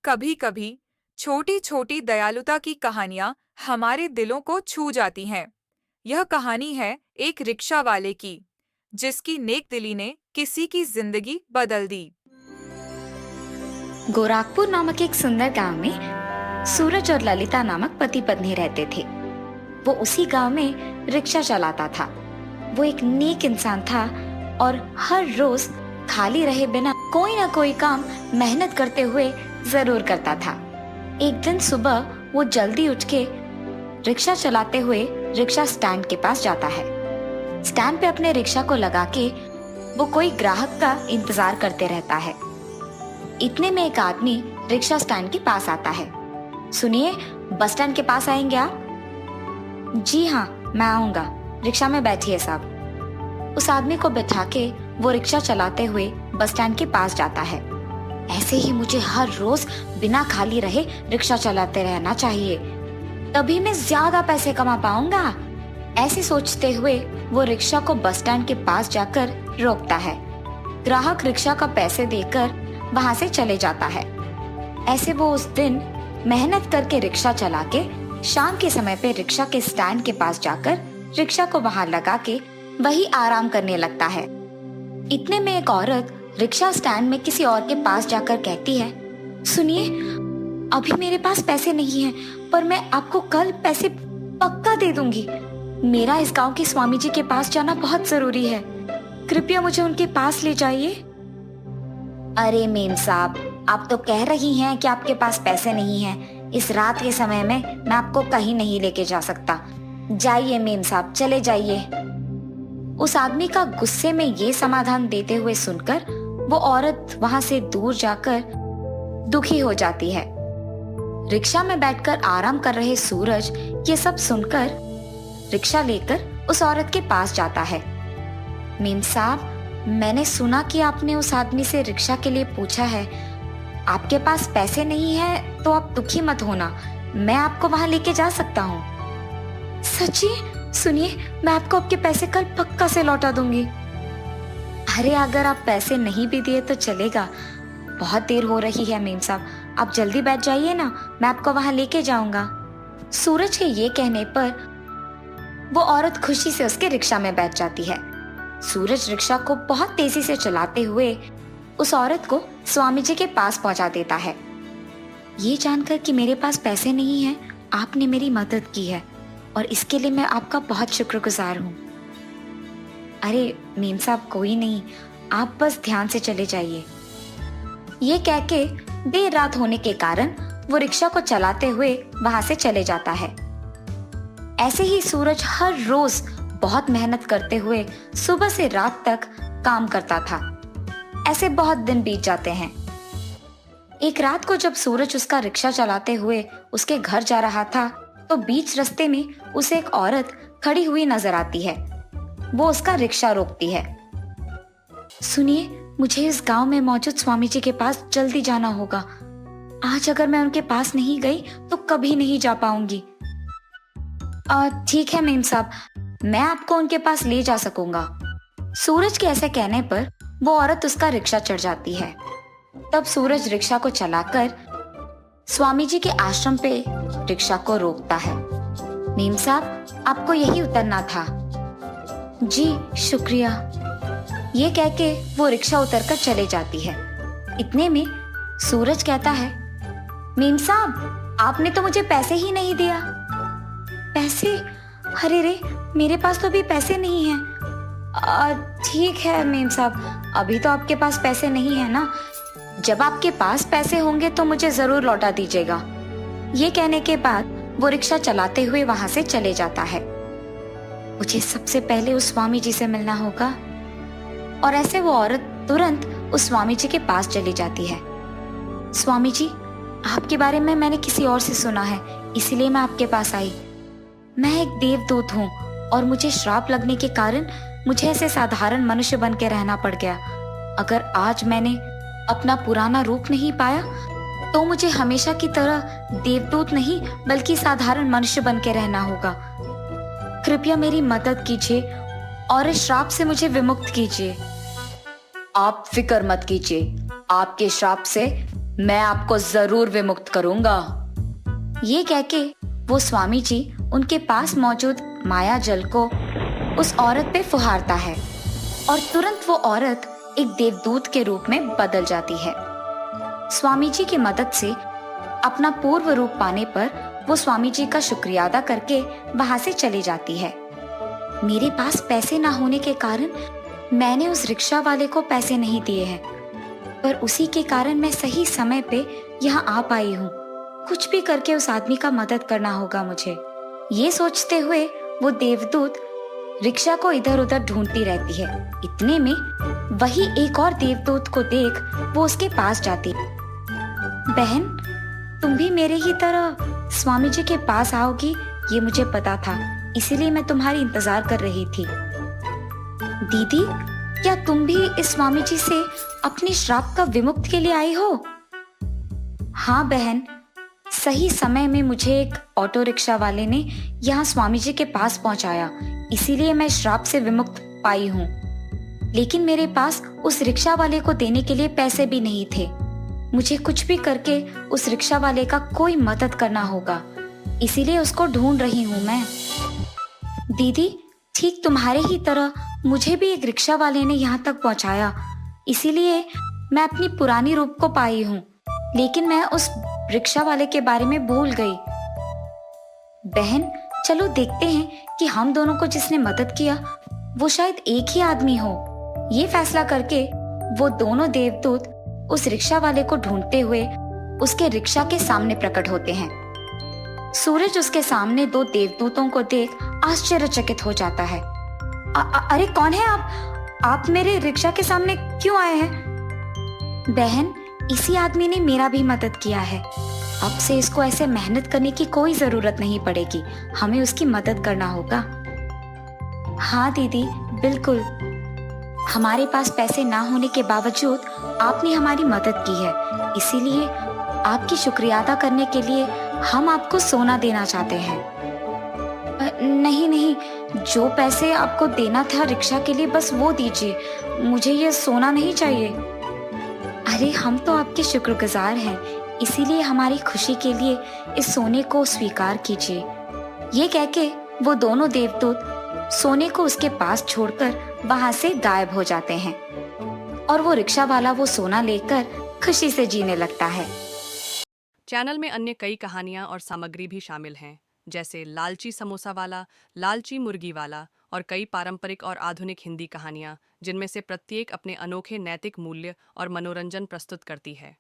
कभी कभी छोटी छोटी दयालुता की कहानियां हमारे दिलों को छू जाती हैं। यह कहानी है एक रिक्शा वाले की, जिसकी नेकदिली ने किसी की जिंदगी बदल दी। गोरखपुर नामक एक सुंदर गांव में सूरज और ललिता नामक पति पत्नी रहते थे। वो उसी गांव में रिक्शा चलाता था। वो एक नेक इंसान था और हर रोज खाली रहे बिना कोई ना कोई काम मेहनत करते हुए जरूर करता था। एक दिन सुबह वो जल्दी उठ के रिक्शा चलाते हुए रिक्शा स्टैंड के पास जाता है। स्टैंड पे अपने रिक्शा को लगा के वो कोई ग्राहक का इंतजार करते रहता है। इतने में एक आदमी रिक्शा स्टैंड के पास आता है। सुनिए, बस स्टैंड के पास आएंगे आप? जी हाँ, मैं आऊंगा। रिक्शा में बैठिए साहब। उस आदमी को बिठा के वो रिक्शा चलाते हुए बस स्टैंड के पास जाता है। ऐसे ही मुझे हर रोज बिना खाली रहे रिक्शा चलाते रहना चाहिए, तभी मैं ज्यादा पैसे कमा पाऊंगा। ऐसे सोचते हुए वो रिक्शा को बस स्टैंड के पास जाकर रोकता है। ग्राहक रिक्शा का पैसे देकर वहां से चले जाता है। ऐसे वो उस दिन मेहनत करके रिक्शा चला के शाम के समय पे रिक्शा के स्टैंड के पास जाकर रिक्शा को वहां लगा के वही आराम करने लगता है। इतने में एक औरत रिक्शा स्टैंड में किसी और के पास जाकर कहती है, सुनिए, अभी मेरे पास पैसे नहीं हैं, पर मैं आपको कल पैसे पक्का दे दूंगी। मेरा इस गांव के स्वामी जी के पास जाना बहुत जरूरी है। कृपया मुझे उनके पास ले जाइए। अरे मेम साहब, आप तो कह रही हैं कि आपके पास पैसे नहीं हैं। इस रात के समय में मैं आपको कहीं नहीं लेके जा सकता। जाइए मेम साहब, चले जाइए। उस आदमी का गुस्से में ये समाधान देते हुए सुनकर वो औरत वहां से दूर जाकर दुखी हो जाती है। रिक्शा में बैठकर आराम कर रहे सूरज ये सब सुनकर रिक्शा लेकर उस औरत के पास जाता है। मेम साहब, मैंने सुना कि आपने उस आदमी से रिक्शा के लिए पूछा है। आपके पास पैसे नहीं है तो आप दुखी मत होना, मैं आपको वहां लेके जा सकता हूँ। सच्ची? सुनिए, मैं आपको आपके पैसे कल पक्का से लौटा दूंगी। अरे अगर आप पैसे नहीं भी दिए तो चलेगा, बहुत देर हो रही है मेम साहब, आप जल्दी बैठ जाइए ना, मैं आपको वहां लेके जाऊंगा। सूरज के ये कहने पर वो औरत खुशी से उसके रिक्शा में बैठ जाती है। सूरज रिक्शा को बहुत तेजी से चलाते हुए उस औरत को स्वामी जी के पास पहुंचा देता है। ये जानकर कि मेरे पास पैसे नहीं हैं, आपने मेरी मदद की है और इसके लिए मैं आपका बहुत शुक्रगुजार हूँ। अरे मेम साहब, कोई नहीं, आप बस ध्यान से चले जाइए। ये कह के देर रात होने के कारण वो रिक्शा को चलाते हुए वहां से चले जाता है। ऐसे ही सूरज हर रोज बहुत मेहनत करते हुए सुबह से रात तक काम करता था। ऐसे बहुत दिन बीत जाते हैं। एक रात को जब सूरज उसका रिक्शा चलाते हुए उसके घर जा रहा था तो बीच रास्ते में उसे एक औरत खड़ी हुई नजर आती है। वो उसका रिक्शा रोकती है। सुनिए, मुझे इस गांव में मौजूद स्वामी जी के पास जल्दी जाना होगा। आज अगर मैं उनके पास नहीं गई तो कभी नहीं जा पाऊंगी। ठीक है मेम साहब, मैं आपको उनके पास ले जा सकूंगा। सूरज के ऐसे कहने पर वो औरत उसका रिक्शा चढ़ जाती है। तब सूरज रिक्शा को चलाकर स्वामी जी के आश्रम पे रिक्शा को रोकता है। मेम साहब, आपको यही उतरना था। जी शुक्रिया। ये कह के वो रिक्शा उतरकर चले जाती है। इतने में सूरज कहता है, मेम साहब, आपने तो मुझे पैसे ही नहीं दिया। पैसे? अरे रे, मेरे पास तो अभी पैसे नहीं हैं। ठीक है मेम साहब, अभी तो आपके पास पैसे नहीं है ना, जब आपके पास पैसे होंगे तो मुझे जरूर लौटा दीजिएगा। ये कहने के बाद वो रिक्शा चलाते हुए वहां से चले जाता है। मुझे सबसे पहले उस स्वामी जी से मिलना होगा। और ऐसे वो औरत तुरंत उस स्वामी जी के पास चली जाती है। स्वामी जी, आपके बारे में मैंने किसी और से सुना है, इसीलिए मैं आपके पास आई। मैं एक देवदूत हूँ और मुझे श्राप लगने के कारण मुझे ऐसे साधारण मनुष्य बन के रहना पड़ गया। अगर आज मैंने अपना पुराना रूप नहीं पाया तो मुझे हमेशा की तरह देवदूत नहीं बल्कि साधारण मनुष्य बन के रहना होगा। कृपया मेरी मदद कीजिए और इस श्राप से मुझे विमुक्त कीजिए। आप फिक्र मत कीजिए, आपके श्राप से मैं आपको जरूर विमुक्त करूंगा। ये कह के वो स्वामी जी उनके पास मौजूद माया जल को उस औरत पे फुहारता है और तुरंत वो औरत एक देवदूत के रूप में बदल जाती है। स्वामी जी की मदद से अपना पूर्व रूप पाने पर वो स्वामी जी का शुक्रिया अदा करके वहां से चली जाती है। मेरे पास पैसे ना होने के कारण मैंने उस रिक्शा वाले को पैसे नहीं दिए हैं, पर उसी के कारण मैं सही समय पे यहाँ आ पाई हूँ। कुछ भी करके उस आदमी का मदद करना होगा मुझे। ये सोचते हुए वो देवदूत रिक्शा को इधर उधर ढूंढती रहती है। इतने में वही एक और देवदूत को देख वो उसके पास जाती है। बहन, तुम भी मेरे ही तरह स्वामी जी के पास आओगी, ये मुझे पता था, इसीलिए मैं तुम्हारी इंतजार कर रही थी। दीदी, क्या तुम भी इस स्वामी जी से अपने श्राप का विमुक्त के लिए आई हो? हाँ बहन, सही समय में मुझे एक ऑटो रिक्शा वाले ने यहाँ स्वामी जी के पास पहुंचाया, इसीलिए मैं श्राप से विमुक्त पाई हूँ। लेकिन मेरे पास उस रिक्शा वाले को देने के लिए पैसे भी नहीं थे। मुझे कुछ भी करके उस रिक्शा वाले का कोई मदद करना होगा, इसीलिए उसको ढूंढ रही हूँ मैं। दीदी, ठीक तुम्हारे ही तरह मुझे भी एक रिक्शा वाले ने यहाँ तक पहुँचाया, इसीलिए मैं अपनी पुरानी रूप को पाई हूँ, लेकिन मैं उस रिक्शा वाले के बारे में भूल गई। बहन, चलो देखते हैं कि हम दोनों को जिसने मदद किया वो शायद एक ही आदमी हो। ये फैसला करके वो दोनों देवदूत उस रिक्शा वाले को ढूंढते हुए उसके रिक्शा के सामने प्रकट होते हैं। सूरज उसके सामने दो देवदूतों को देख आश्चर्यचकित हो जाता है। अरे कौन है आप? आप मेरे रिक्शा के सामने क्यों आए हैं? बहन, इसी आदमी ने मेरा भी मदद किया है। अब से इसको ऐसे मेहनत करने की कोई जरूरत नहीं पड़ेगी, हमें उसकी मदद करना होगा। हाँ दीदी, बिल्कुल। हमारे पास पैसे ना होने के बावजूद आपने हमारी मदद की है, इसीलिए आपकी शुक्रिया अदा करने के लिए हम आपको सोना देना चाहते हैं। नहीं नहीं, जो पैसे आपको देना था रिक्शा के लिए बस वो दीजिए, मुझे ये सोना नहीं चाहिए। अरे हम तो आपके शुक्रगुजार हैं, इसीलिए हमारी खुशी के लिए इस सोने को स्वीकार कीजिए। ये कह के वो दोनों देवदूत सोने को उसके पास छोड़कर वहां से गायब हो जाते हैं और वो रिक्शा वाला वो सोना लेकर खुशी से जीने लगता है। चैनल में अन्य कई कहानियां और सामग्री भी शामिल हैं, जैसे लालची समोसा वाला, लालची मुर्गी वाला और कई पारंपरिक और आधुनिक हिंदी कहानियां, जिनमें से प्रत्येक अपने अनोखे नैतिक मूल्य और मनोरंजन प्रस्तुत करती है।